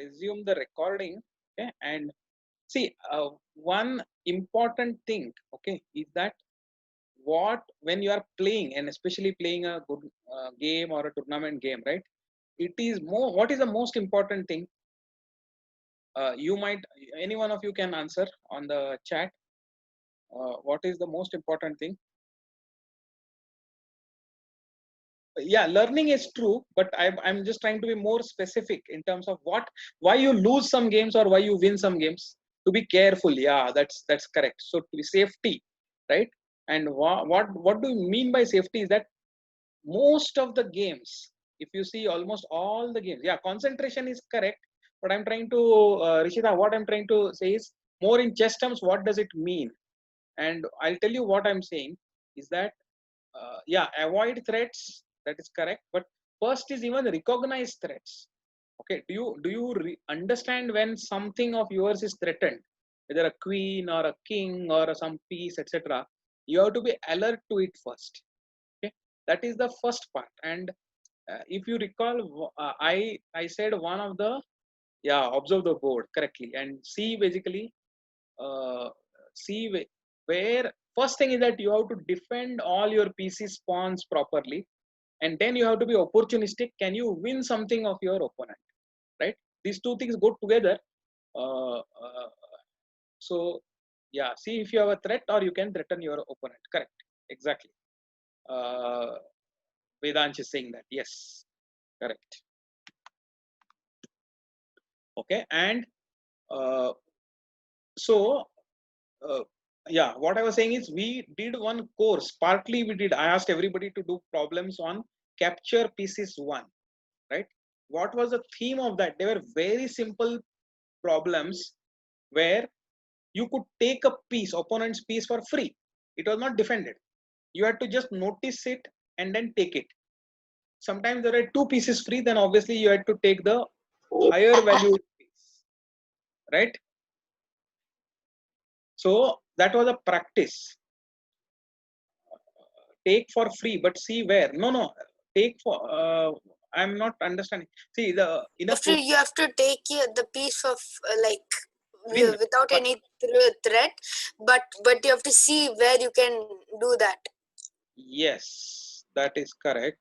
resume the recording. Okay, and see, one important thing, okay, is that what when you are playing, and especially playing a good game or a tournament game, right? It is more, what is the most important thing? You might, any one of you can answer on the chat. What is the most important thing? Yeah, learning is true, but I'm just trying to be more specific in terms of what, why you lose some games or why you win some games. To be careful, yeah, that's correct. So to be safety, right? And what do you mean by safety is that most of the games, if you see almost all the games, yeah, concentration is correct. But I'm trying to, Rishita, what I'm trying to say is more in chess terms. What does it mean? And I'll tell you what I'm saying is that, yeah, avoid threats, that is correct, but first is even recognize threats. Okay, do you understand when something of yours is threatened, whether a queen or a king or some piece, etc.? You have to be alert to it first. Okay, that is the first part. And if you recall, I said one of the, yeah, observe the board correctly and see, basically, uh, see where, first thing is that you have to defend all your PC spawns properly, and then you have to be opportunistic. Can you win something of your opponent, right? These two things go together. uh, uh, so yeah, see if you have a threat or you can threaten your opponent, correct, exactly. uh, Vedansh is saying that, yes, correct. Okay, and uh, so uh, yeah, what I was saying is we did one course, partly we did, I asked everybody to do problems on capture pieces one, right? What was the theme of that? They were very simple problems where you could take a piece, opponent's piece, for free. It was not defended. You had to just notice it and then take it. Sometimes there are two pieces free, then obviously you had to take the higher value piece, right? So that was a practice. Take for free, but see where? No, no, take for. I'm not understanding. See, the in a You have to take the piece of like win, without but any threat, but you have to see where you can do that. yes, that is correct.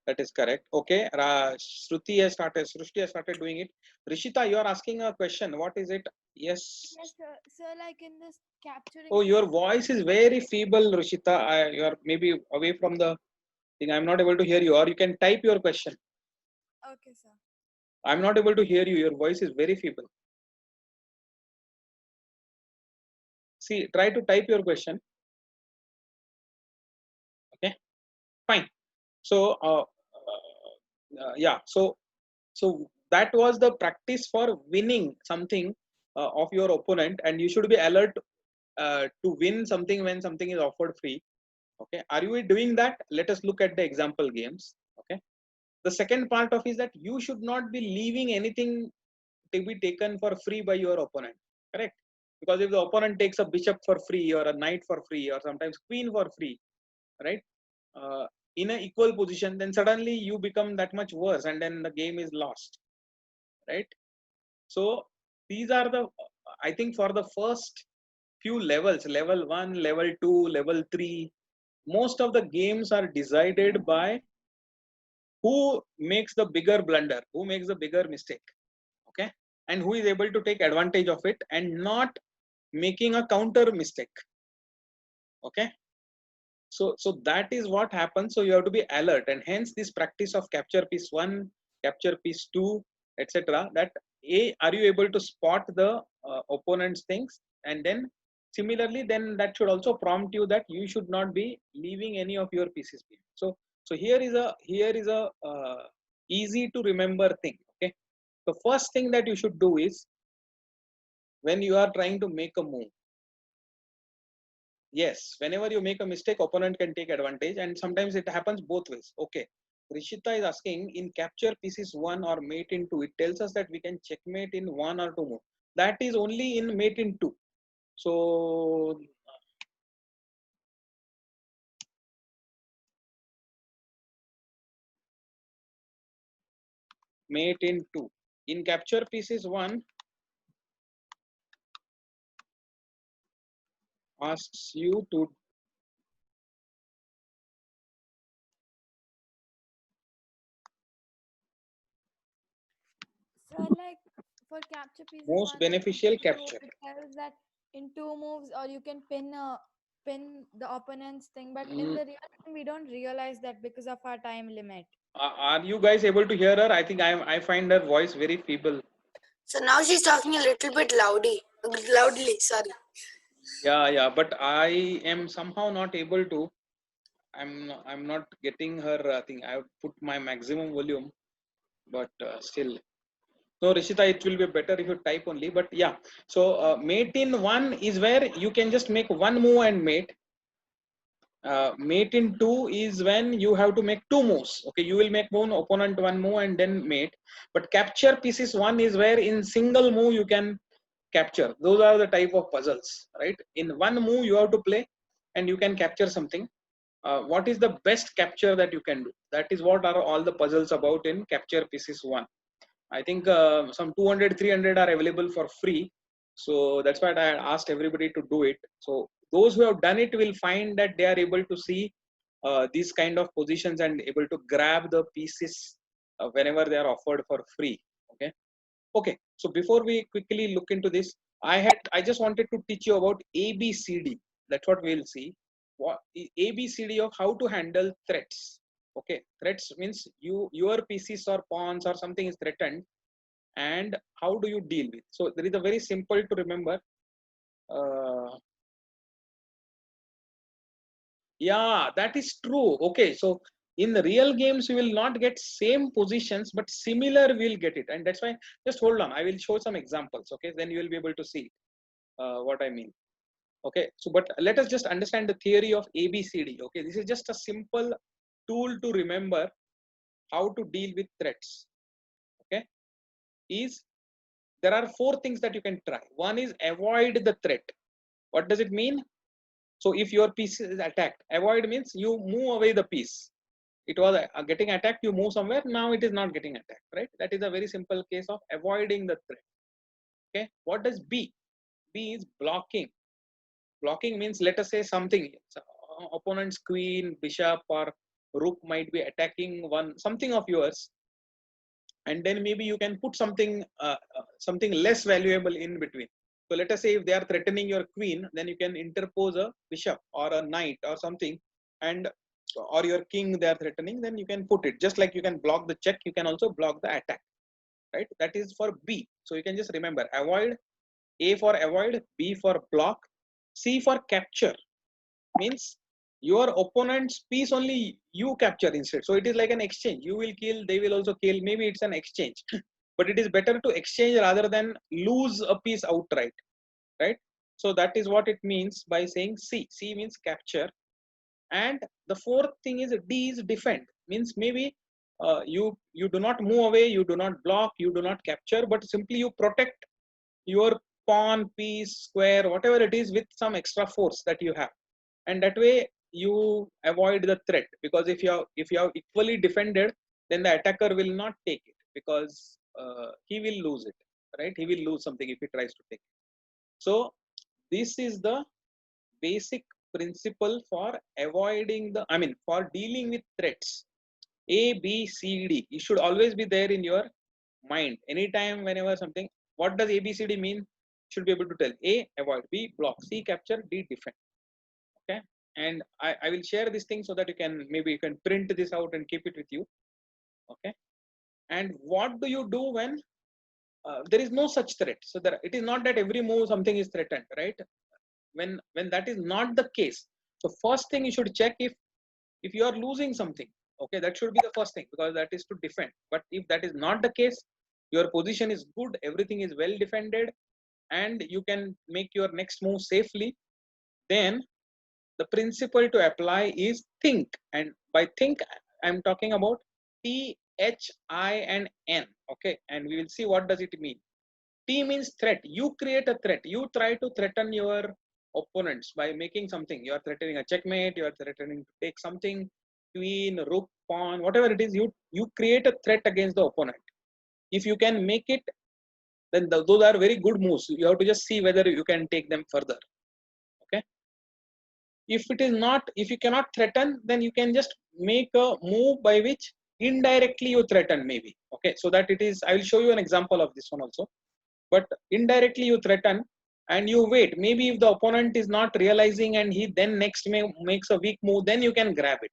That is correct. Okay, Shruti has started. Srushti has started doing it. Rishita, you are asking a question. What is it? Yes. Yes, sir. Sir, like in this Oh, capturing your pieces. voice is very feeble, Rishita. You are maybe away from the thing. I'm not able to hear you. Or you can type your question. Okay, sir. I'm not able to hear you. Your voice is very feeble. See, try to type your question. Okay, fine. So, yeah. So that was the practice for winning something of your opponent, and you should be alert to win something when something is offered free. Okay, are you doing that? Let us look at the example games. Okay, the second part of is that you should not be leaving anything to be taken for free by your opponent, correct? Because if the opponent takes a bishop for free or a knight for free or sometimes queen for free, right, uh, in an equal position, then suddenly you become that much worse and then the game is lost, right? So these are the, I think, for the first few levels, level 1, level 2, level 3, most of the games are decided by who makes the bigger blunder, who makes the bigger mistake, okay, and who is able to take advantage of it and not making a counter mistake, okay. So that is what happens. So you have to be alert, and hence this practice of capture piece 1, capture piece 2, etc. That a, are you able to spot the opponent's things, and then similarly, then that should also prompt you that you should not be leaving any of your pieces behind. So here is a easy to remember thing. Okay, the first thing that you should do is, when you are trying to make a move, yes, whenever you make a mistake, opponent can take advantage, and sometimes it happens both ways. Okay, Rishita is asking, in capture pieces 1 or mate in 2, it tells us that we can checkmate in 1 or 2 move. That is only in mate in 2. So mate in 2. in capture pieces 1 asks you to So like for capture pieces most one, like beneficial in two, capture. it tells that in two moves or you can pin the opponent's thing. But in Mm, the real time, we don't realize that because of our time limit. are you guys able to hear her? I think I find her voice very feeble. So now she's talking a little bit loudly. Sorry. Yeah, but I am somehow not able to. I'm not getting her. I think I put my maximum volume, but still. So Rishita, it will be better if you type only. But yeah, so mate in 1 is where you can just make one move and mate. Mate in 2 is when you have to make two moves. Okay, you will make one opponent one move and then mate. But capture pieces 1 is where in single move you can capture. Those are the type of puzzles, right? In one move you have to play and you can capture something. What is the best capture that you can do? That is what are all the puzzles about in capture pieces 1. I think some 200, 300 are available for free. So that's why I asked everybody to do it. So those who have done it will find that they are able to see these kind of positions and able to grab the pieces whenever they are offered for free. Okay. Okay. So before we quickly look into this, I just wanted to teach you about ABCD. That's what we'll see. What ABCD of how to handle threats. Okay, threats means your pieces or pawns or something is threatened, and how do you deal with. So there is a very simple to remember. Uh, yeah, that is true. Okay, so in the real games we will not get same positions, but similar we'll get it, and that's why just hold on. I will show some examples. Okay, then you will be able to see what I mean. Okay, so but let us just understand the theory of ABCD. Okay, this is just a simple tool to remember how to deal with threats. Okay, is there are four things that you can try. One is avoid the threat. What does it mean? So if your piece is attacked, avoid means you move away the piece. It was getting attacked, you move somewhere, now it is not getting attacked, right? That is a very simple case of avoiding the threat. Okay, what does B? B is blocking. Blocking means, let us say something, opponent's queen, bishop, or rook might be attacking one something of yours, and then maybe you can put something less valuable in between. So let us say if they are threatening your queen, then you can interpose a bishop or a knight or something, and or your king they are threatening, then you can put it. Just like you can block the check, you can also block the attack, right? That is for B. So you can just remember, avoid. A for avoid, B for block, C for capture means your opponent's piece only you capture instead. So it is like an exchange. You will kill, they will also kill. Maybe it's an exchange, but it is better to exchange rather than lose a piece outright, right? So that is what it means by saying C. C means capture. And the fourth thing is D is defend. Means maybe you do not move away, you do not block, you do not capture, but simply you protect your pawn, piece, square, whatever it is, with some extra force that you have, and that way you avoid the threat. Because if you have equally defended, then the attacker will not take it, because he will lose it, right? He will lose something if he tries to take it. So this is the basic principle for avoiding the, I mean, for dealing with threats. ABCD, it should always be there in your mind anytime whenever something. What does ABCD mean? Should be able to tell. A, avoid. B, block. C, capture. D, defend. Okay, and I will share this thing so that you can, maybe you can print this out and keep it with you. Okay, and what do you do when there is no such threat? So there, it is not that every move something is threatened, right? When that is not the case, so first thing you should check if you are losing something. Okay, that should be the first thing, because that is to defend. But if that is not the case, your position is good, everything is well defended, and you can make your next move safely, then the principle to apply is think. And by think, I'm talking about THI and N. Okay, and we will see what does it mean. T means threat. You create a threat. You try to threaten your opponents by making something. You are threatening a checkmate. You are threatening to take something, queen, rook, pawn, whatever it is. You create a threat against the opponent. If you can make it, then those are very good moves. You have to just see whether you can take them further. Okay. If it is not, if you cannot threaten, then you can just make a move by which indirectly you threaten maybe. Okay, so that it is, I will show you an example of this one also. But indirectly you threaten and you wait. Maybe if the opponent is not realizing and he then next makes a weak move, then you can grab it.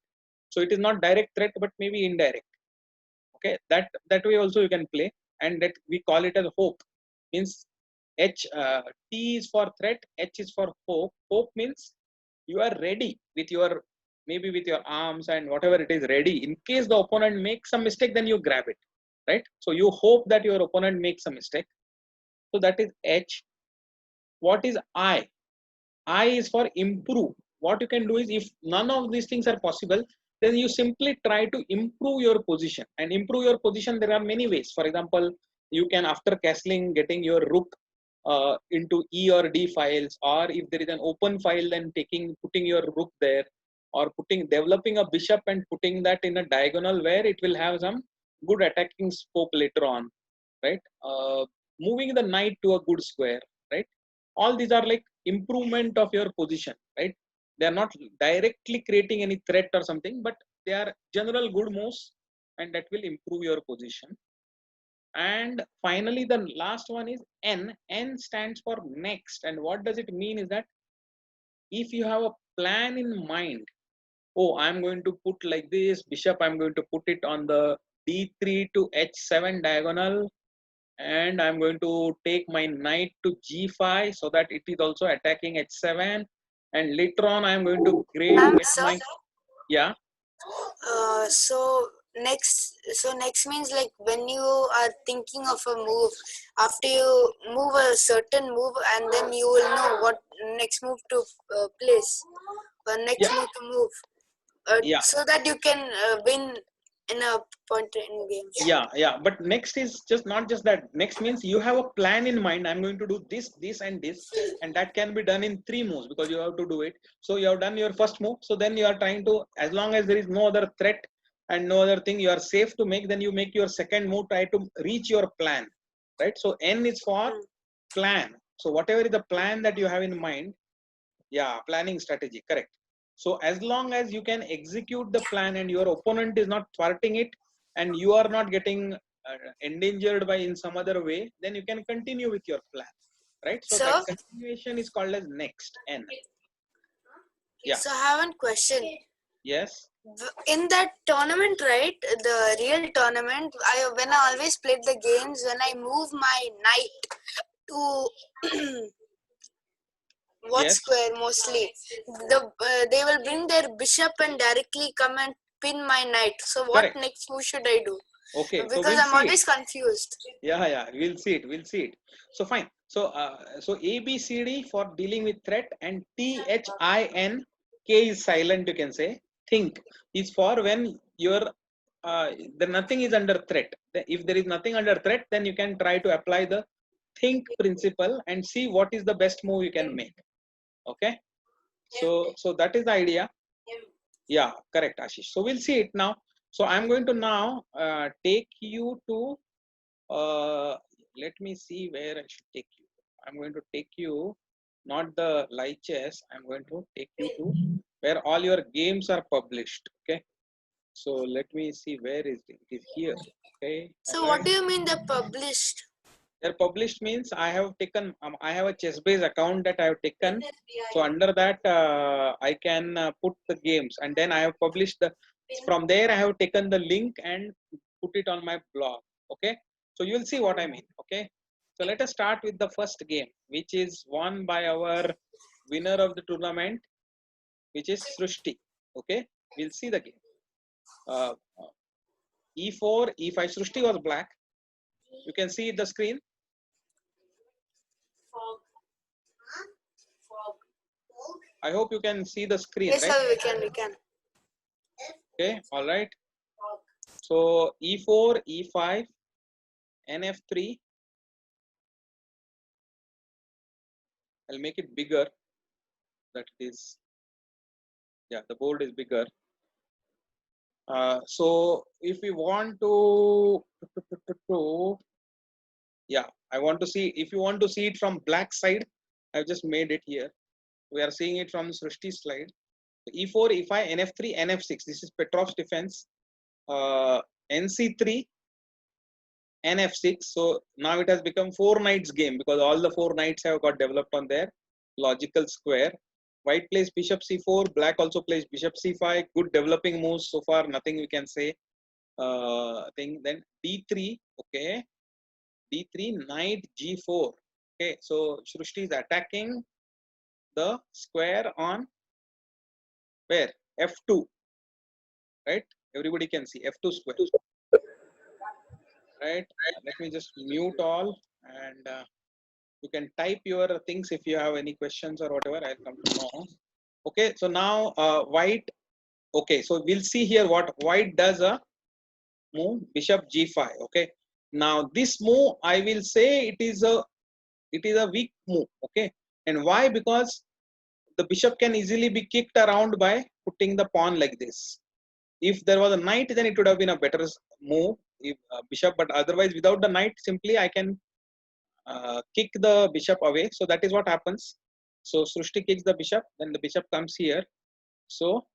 So it is not direct threat, but maybe indirect. Okay, that way also you can play, and that we call it as hope. Means T is for threat, H is for hope. Hope means you are ready with your, maybe with your arms and whatever it is ready. In case the opponent makes some mistake, then you grab it, right? So you hope that your opponent makes a mistake. So that is H. What is I? I is for improve. What you can do is, if none of these things are possible, then you simply try to improve your position. And improve your position, there are many ways. For example, you can, after castling, getting your rook into E or D files, or if there is an open file, then putting your rook there, or developing a bishop and putting that in a diagonal where it will have some good attacking scope later on, right? Moving the knight to a good square, right? All these are like improvement of your position, right? They are not directly creating any threat or something, but they are general good moves, and that will improve your position. And finally, the last one is N. N stands for next. And what does it mean is that if you have a plan in mind, oh, I'm going to put like this bishop, I'm going to put it on the D3 to H7 diagonal, and I'm going to take my knight to G5 so that it is also attacking H7, and later on I'm going to get Sir, my, yeah, so next means like when you are thinking of a move, after you move a certain move, and then you will know what next move to place, or next yeah, move to move, yeah, so that you can win in a point in games. yeah. But next is just not just that. Next means you have a plan in mind. I'm going to do this, this, and this, and that can be done in 3 moves because you have to do it. So you have done your first move. So then you are trying to, as long as there is no other threat and no other thing you are safe to make, then you make your second move, try to reach your plan, right? So N is for plan. So whatever is the plan that you have in mind, yeah, planning strategy, correct. So as long as you can execute the plan and your opponent is not thwarting it, and you are not getting endangered by in some other way, then you can continue with your plan, right? So that So, continuation is called as next, N. Yeah. so I have one question. Yes. In that tournament, right, the real tournament, when I always played the games, when I move my knight to what Yes. square mostly, they will bring their bishop and directly come and pin my knight. So what Correct. next move should I do? Okay. So Because we'll I'm see it. always confused. Yeah. We'll see it. We'll see it. So fine. So A B C D for dealing with threat, and T H I N K is silent. You can say think is for when your the nothing is under threat. If there is nothing under threat, then you can try to apply the think principle and see what is the best move you can make. Okay. So that is the idea. Yeah. Correct, Ashish. So we'll see it now. So I'm going to now take you to let me see where I should take you. I'm going to take you, not the live chess. I'm going to take you to where all your games are published. Okay. So let me see where is it. It is here. Okay. So All what right. do you mean they're published? They're published means I have taken. I have a Chessbase account that I have taken. So under that I can put the games, and then I have published the. From there I have taken the link and put it on my blog. Okay. So you will see what I mean. Okay. So let us start with the first game, which is won by our winner of the tournament, which is Srushti. Okay. We'll see the game. Uh, E4, E5. Srushti was black. You can see the screen. I hope you can see the screen, Yes, right? sir, we can. Okay, all right. So E4, E5, NF3. I'll make it bigger. That is, yeah, the board is bigger. So if we want to Yeah, I want to see, if you want to see it from black side, I've just made it here. We are seeing it from Srishti's slide. E4, E5, NF3, NF6. This is Petrov's defense. NC3, NF6. So now it has become 4 knights game because all the 4 knights have got developed on their logical square. White plays bishop c4, black also plays bishop c5. Good developing moves so far, nothing we can say. Thing. Then d3, okay. D3, knight g4. Okay, so Srushti is attacking the square on where? F2, right? Everybody can see F2 square, right? Let me just mute all, and you can type your things if you have any questions or whatever. I'll come to know. Okay, so now white. Okay, so we'll see here what white does a move, bishop g5. Okay, now this move I will say it is a weak move. Okay, and why? Because the bishop can easily be kicked around by putting the pawn like this. If there was a knight, then it would have been a better move, if bishop, but otherwise without the knight, simply I can kick the bishop away. So that is what happens. So Srushti kicks the bishop, then the bishop comes here. So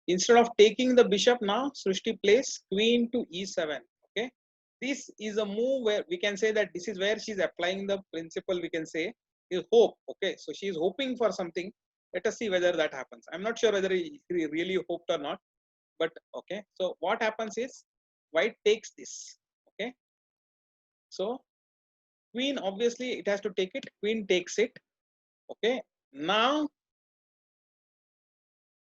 instead of taking the bishop, now Srushti plays queen to e7. Okay, this is a move where we can say that this is where she's applying the principle, we can say, is hope. Okay, so she is hoping for something. Let us see whether that happens. I'm not sure whether he really hoped or not, but okay. So what happens is white takes this. Okay, so queen, obviously it has to take it. Queen takes it. Okay, now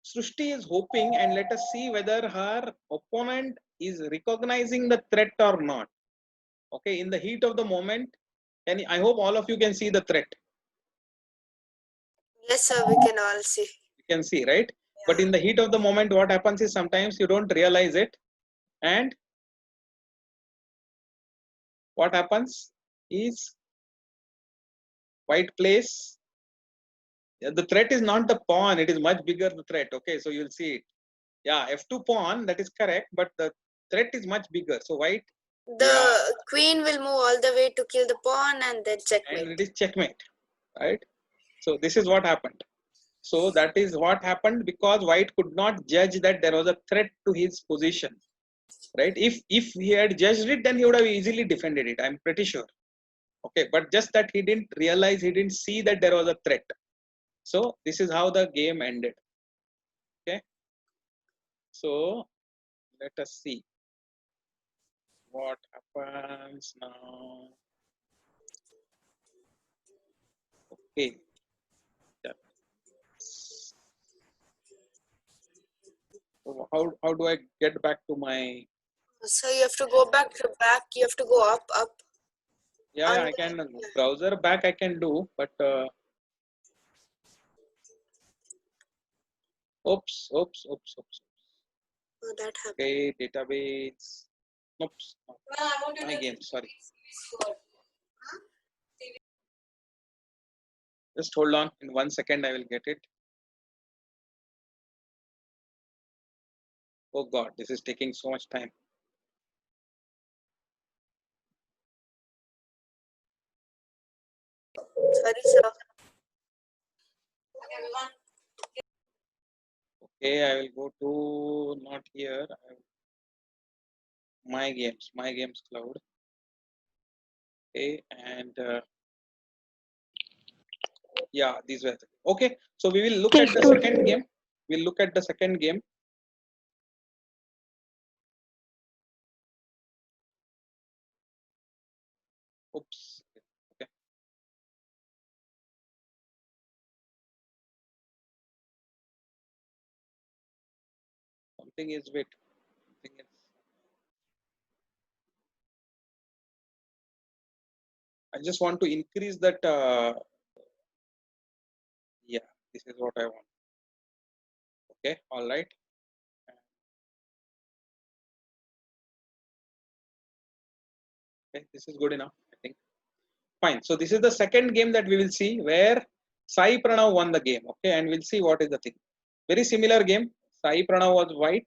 Srushti is hoping, and let us see whether her opponent is recognizing the threat or not. Okay, in the heat of the moment, I hope all of you can see the threat. Yes, sir, we can all see. You can see, right? But in the heat of the moment, what happens is sometimes you don't realize it, and what happens is white plays. The threat is not the pawn; it is much bigger. The threat. Okay, so you'll see it. Yeah, f2 pawn. That is correct, but the threat is much bigger. So white. The Yeah, queen will move all the way to kill the pawn and then and checkmate. it is checkmate, right? So this is what happened. So that is what happened because white could not judge that there was a threat to his position, right? If he had judged it, then he would have easily defended it. I'm pretty sure. Okay, but just that he didn't realize, he didn't see that there was a threat. So this is how the game ended. Okay, so let us see what happens now. Okay. So how do I get back to my? So you have to go back. You have to go up. Yeah, I can browser back. I can do, but oops. Oh, that happened. Okay, database. Oops. No, my game. Sorry. Just hold on. In 1 second, I will get it. Oh God, this is taking so much time. Sorry, sir. Okay, I will go to not here. My games cloud. Okay, and yeah, these were okay. So we will look at the second game. We'll look at the second game. Oops. Okay. Something is wait. Something is. I just want to increase that. Yeah, this is what I want. Okay, all right. Okay, this is good enough, I think. Fine. So this is the second game that we will see where Sai Pranav won the game. Okay, and we'll see what is the thing. Very similar game. Sai Pranav was white,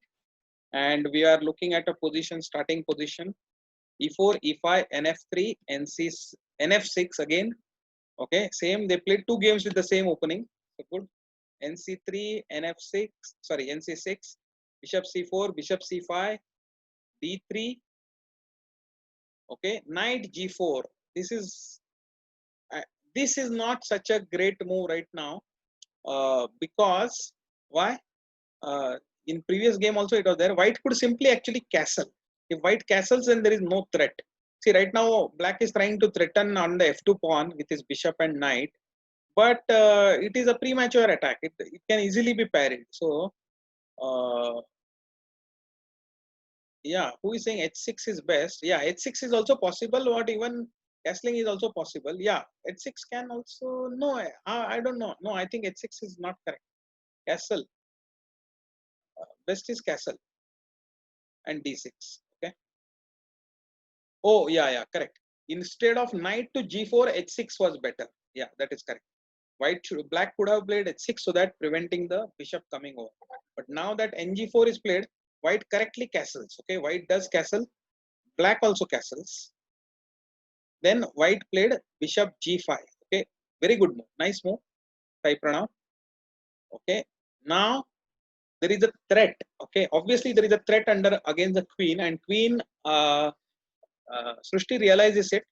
and we are looking at a position, starting position. E4, E5, NF3, NF6 again. Okay, same. They played 2 games with the same opening. So good. NC3, NF6, sorry, NC6, Bishop C4, Bishop C5, D3. Okay, Knight G4. This is uh, this is not such a great move right now because why? In previous game also it was there. White could simply actually castle. If white castles, then there is no threat. See, right now black is trying to threaten on the f2 pawn with his bishop and knight, but it is a premature attack. It can easily be parried. So yeah, who is saying h6 is best? Yeah, h6 is also possible. What, even castling is also possible. Yeah, h6 can also, no, I don't know. No, I think h6 is not correct. Castle, best is castle and d6. Okay. Oh, yeah, correct. Instead of knight to g4, h6 was better. Yeah, that is correct. Black could have played h6 so that preventing the bishop coming over. But now that ng4 is played, white correctly castles. Okay, white does castle, black also castles. Then white played bishop g5. Okay, very good move. Nice move, Sai Pranav. Okay, now there is a threat. Okay, obviously there is a threat against the queen, and queen Srushti realizes it.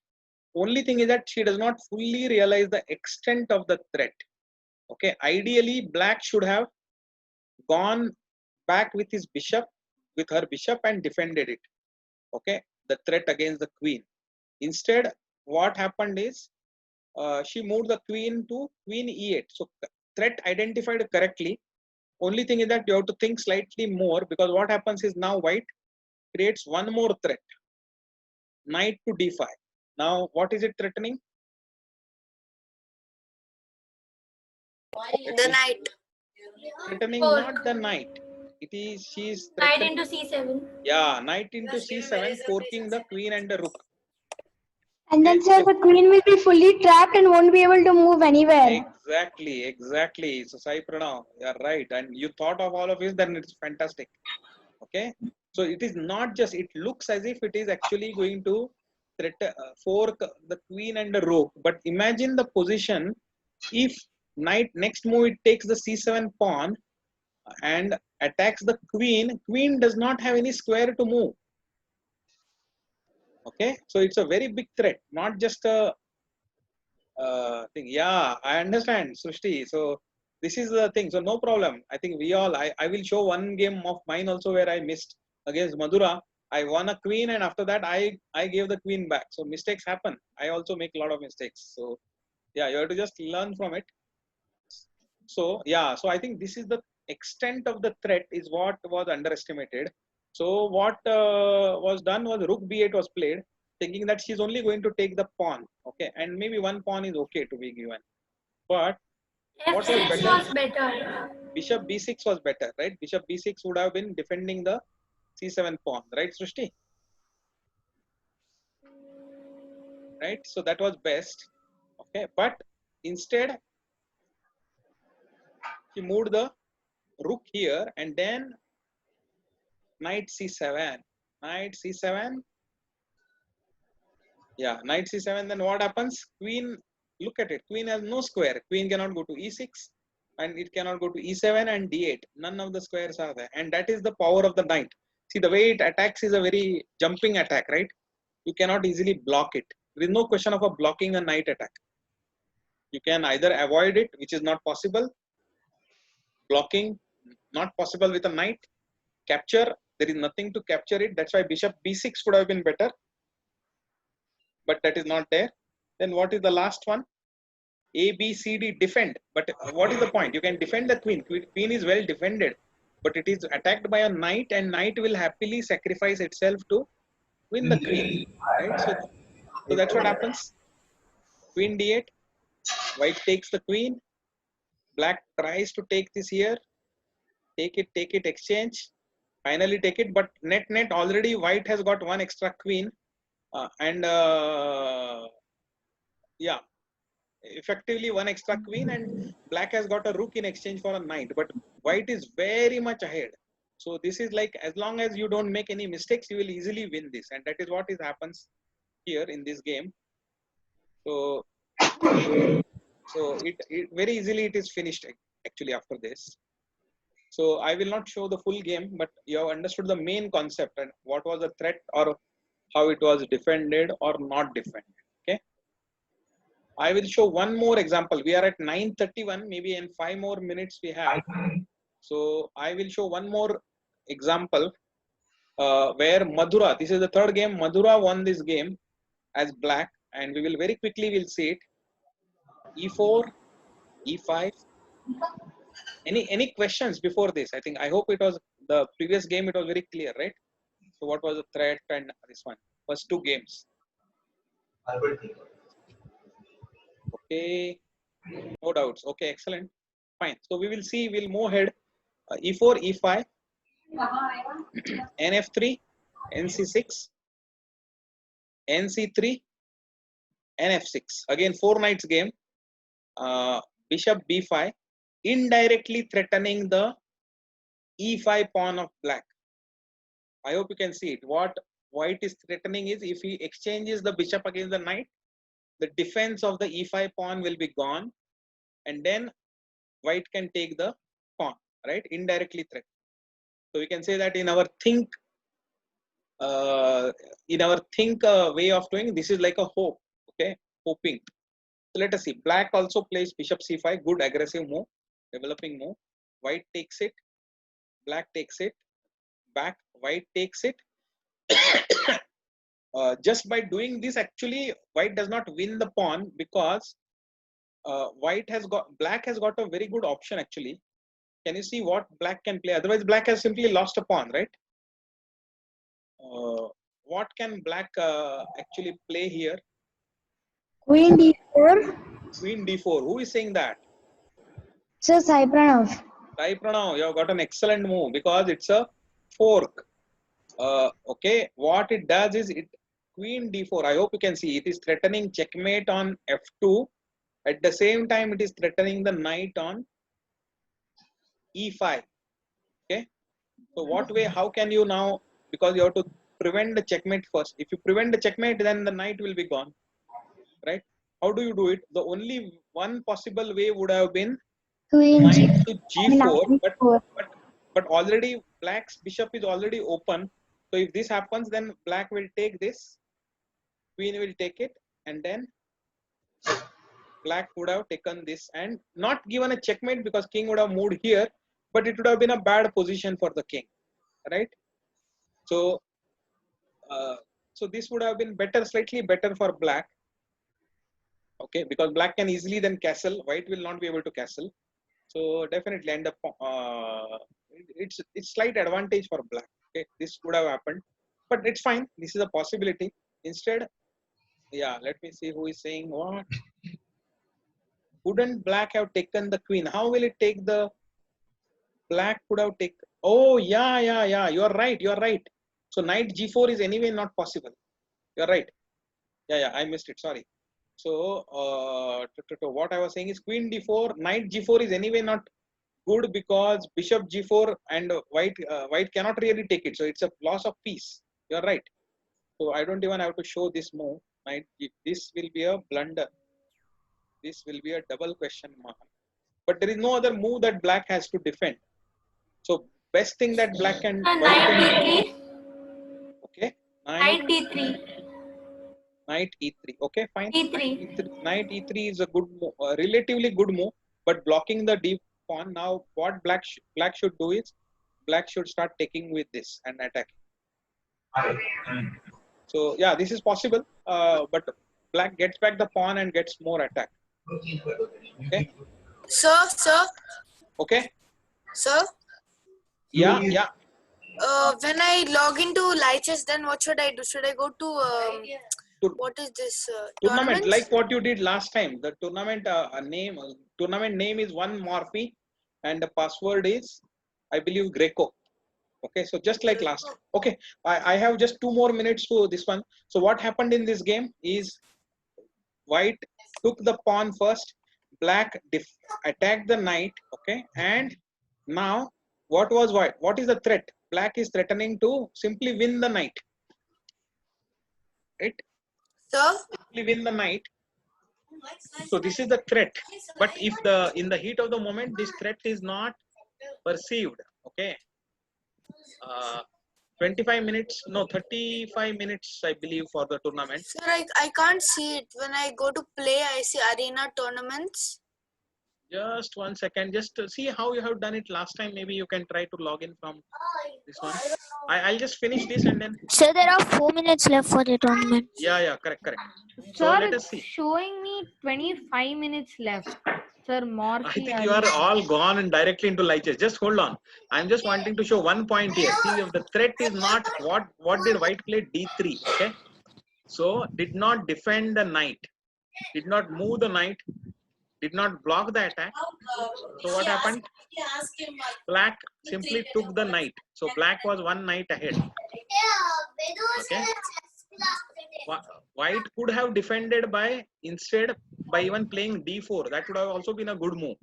Only thing is that she does not fully realize the extent of the threat. Okay, ideally black should have gone back with his bishop, with her bishop, and defended it. Okay, the threat against the queen. Instead, what happened is she moved the queen to queen e8. So threat identified correctly. Only thing is that you have to think slightly more, because what happens is now white creates one more threat, knight to d5. Now what is it threatening? The knight. Threatening Fork. not the knight. It is, she is Knight threatening. into c7. Yeah, knight into c7, forking the queen and the rook. And then, Okay, sir, so the queen will be fully trapped and won't be able to move anywhere. exactly. So Sai Pranav, you are right, and you thought of all of this. Then it's fantastic. Okay, so it is not just. It looks as if it is actually going to fork the queen and the rook. But imagine the position if knight next move it takes the c7 pawn and attacks the queen. Queen does not have any square to move. Okay, so it's a very big threat, not just a thing. Yeah, I understand, Srushti. So this is the thing. So no problem. I think we all. I will show one game of mine also where I missed against Madura. I won a queen, and after that I gave the queen back. So mistakes happen. I also make a lot of mistakes. So yeah, you have to just learn from it. So yeah, so I think this is the extent of the threat is what was underestimated. So what was done was rook b8 was played, thinking that she's only going to take the pawn. Okay, and maybe one pawn is okay to be given. But what was f6 better? was better. Bishop b6 was better, right? Bishop b6 would have been defending the c7 pawn, right, Srushti? Right? So that was best. Okay, but instead he moved the rook here, and then knight c7. Knight c7. Yeah, knight c7. Then what happens? Queen, look at it. Queen has no square. Queen cannot go to e6, and it cannot go to e7 and d8. None of the squares are there. And that is the power of the knight. See, the way it attacks is a very jumping attack, right? You cannot easily block it. There is no question of a blocking a knight attack. You can either avoid it, which is not possible. Blocking, not possible with a knight. Capture, there is nothing to capture it. That's why bishop b6 would have been better. But that is not there. Then what is the last one? A, B, C, D, defend. But what is the point? You can defend the queen. Queen is well defended. But it is attacked by a knight, and knight will happily sacrifice itself to win the queen. Right? So that's what happens. Queen d8. White takes the queen. Black tries to take this here. Take it, exchange. Finally take it. But net already white has got one extra queen. Yeah, effectively one extra queen, and black has got a rook in exchange for a knight, but white is very much ahead. So this is like, as long as you don't make any mistakes, you will easily win this, and that is what is happens here in this game. So it very easily it is finished actually after this. So I will not show the full game, but you have understood the main concept and what was the threat or how it was defended or not defended. Okay. I will show one more example. We are at 9:31. Maybe in 5 more minutes we have. So I will show one more example where Madura. This is the third game. Madura won this game as black, and we will very quickly will see it. E4, E5. Any questions before this? I hope it was the previous game. It was very clear, right? So what was the threat and this one? First two games. Okay, no doubts. Okay, excellent. Fine. So we will see. We'll move ahead. E4, E5, NF3, NC6, NC3, NF6. Again, 4 knights game. Bishop B5, indirectly threatening the E5 pawn of black. I hope you can see it. What white is threatening is, if he exchanges the bishop against the knight, the defense of the E5 pawn will be gone, and then white can take the pawn, right? Indirectly threat. So we can say that in our think way of doing, this is like a hope. Okay, hoping. So let us see. Black also plays bishop c5, good aggressive move, developing move. White takes it, black takes it, back, white takes it. Just by doing this, actually white does not win the pawn, because black has got a very good option actually. Can you see what black can play? Otherwise black has simply lost a pawn, right? What can black actually play here? Queen d4. Queen d4. Who is saying that? So Sai Pranav. Sai Pranav, you have got an excellent move, because it's a fork. Okay, what it does is, it Queen d4. I hope you can see it is threatening checkmate on f2. At the same time, it is threatening the knight on e5. Okay, so what way? How can you now? Because you have to prevent the checkmate first. If you prevent the checkmate, then the knight will be gone, right? How do you do it? The only one possible way would have been Queen knight g4. to I mean, g4, d4. but already black's bishop is already open. So if this happens, then black will take this, queen will take it, and then black would have taken this and not given a checkmate, because king would have moved here, but it would have been a bad position for the king, right? So so this would have been better, slightly better for black. Okay, because black can easily then castle, white will not be able to castle. So definitely, and it's slight advantage for black. Okay, this would have happened, but it's fine. This is a possibility. Instead, yeah, let me see who is saying what. Wouldn't black have taken the queen? How will it take the black could have taken? Oh yeah. You are right. You are right. So knight g4 is anyway not possible. You are right. Yeah. I missed it. Sorry. So what I was saying is queen d4, knight g4 is anyway not good, because bishop g4 and white cannot really take it. So it's a loss of piece. You are right. So I don't even have to show this move. This will be a blunder. This will be a double question mark. But there is no other move that black has to defend. So best thing that black can. Knight d3. Okay. Knight d3. Knight e3. Okay, fine. E3. Knight e3 is a good move, relatively good move, but blocking the d pawn. Now what black should do is, black should start taking with this and attacking. So yeah, this is possible, but black gets back the pawn and gets more attack. Okay. Sir. Okay. Sir. Yeah. When I log into Lichess, then what should I do? Should I go to what is this Tournament, tournaments? like what you did last time. The tournament tournament name is one Morphe, and the password is, I believe, Greco. Okay, so just like last time. Okay, I have just 2 more minutes to this one. So what happened in this game is, white took the pawn first, black attacked the knight. Okay, and now what was white? What is the threat? Black is threatening to simply win the knight. Right? Sir? Simply win the knight. So this is the threat. But if in the heat of the moment, this threat is not perceived. Okay. 25 minutes, no, 35 minutes, I believe, for the tournament. Sir, I can't see it. When I go to play, I see arena tournaments. Just 1 second. Just to see how you have done it last time. Maybe you can try to log in from this one. I'll just finish this and then. So there are 4 minutes left for the tournament. Yeah, correct. So Sir, let us it's see. showing me 25 minutes left. Sir, more. I think you are all gone and directly into light chess. Just hold on. I'm just wanting to show one point here. See, if the threat is not what did white play? D3. Okay. So did not defend the knight. Did not move the knight. Did not block the attack. So what happened? Black simply took the knight. So black was one knight ahead. Okay. White could have defended by even playing d4. That would have also been a good move.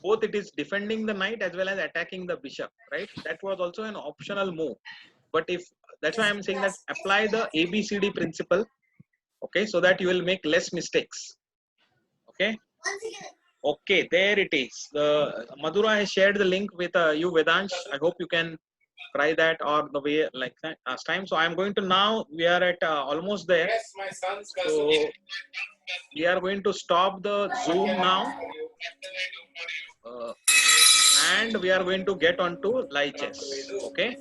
Both it is defending the knight as well as attacking the bishop, right? That was also an optional move. But if that's why I'm saying that apply the ABCD principle, okay, so that you will make less mistakes. Okay. Okay, there it is. The Madhura has shared the link with you, Vedansh. I hope you can try that or the way like that last time. So I'm going to now, we are at almost there. So we are going to stop the Zoom now. And we are going to get on to live chess. Okay.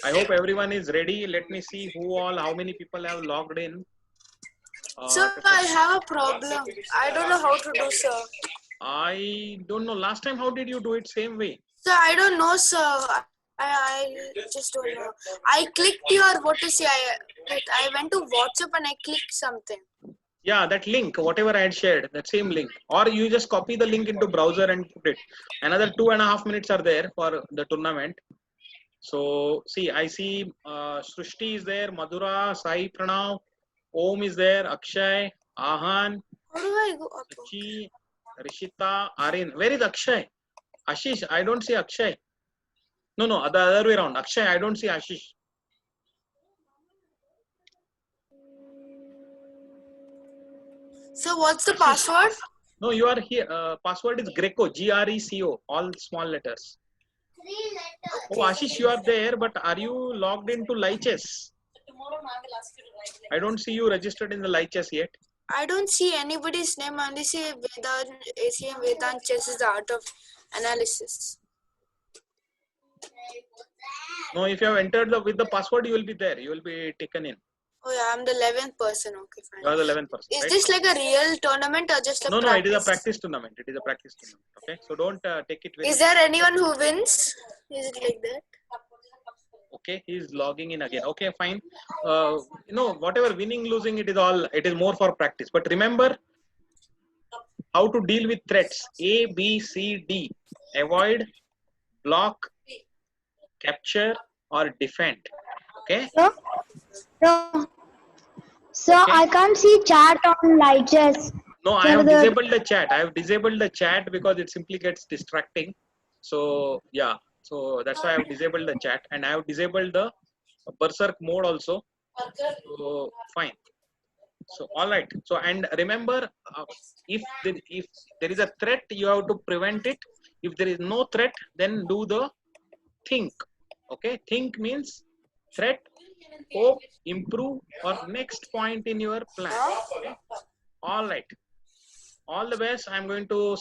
I hope everyone is ready. Let me see how many people have logged in. Sir, I have a problem. I don't know how to do, sir. I don't know. Last time, how did you do it? Same way? Sir, I don't know, sir. I just don't know. I clicked your, what to say, I went to WhatsApp and I clicked something. Yeah, that link, whatever I had shared, that same link. Or you just copy the link into browser and put it. Another 2.5 minutes are there for the tournament. So, see, I see Srushti is there, Madhura, Sai Pranav, Om is there, Akshay, Ahan, How do I go up? Sachi, Rishita, Arin. Where is Akshay? Ashish, I don't see Akshay. No, the other way around. Akshay, I don't see Ashish. So what's the password? No, you are here. Password is Greco, Greco, all small letters. Oh, Ashish, you are there, but are you logged into live chess? I don't see you registered in the live chess yet. I don't see anybody's name. I only see Vedant, ACM Vedant Chess is the art of analysis. No, if you have entered with the password, you will be there. You will be taken in. Oh yeah, I'm the 11th person. Okay, fine. You are the 11th person. Is right? this like a real tournament or just a No, practice? it is a practice tournament. It is a practice tournament. Okay, so don't take it very. Is there anyone who wins? Is it like that? Okay, he is logging in again. Okay, fine. Whatever winning, losing, it is more for practice. But remember how to deal with threats. A, B, C, D. Avoid, block, capture, or defend. Okay. So Okay. I can't see chat on live chess. No, I have disabled the chat. I have disabled the chat because it simply gets distracting. So yeah, so that's why I have disabled the chat, and I have disabled the berserk mode also. So fine. So all right. So and remember, if there is a threat, you have to prevent it. If there is no threat, then do the think. Okay, think means threat, hope, improve, or next point in your plan. Okay? All right. All the best. I'm going to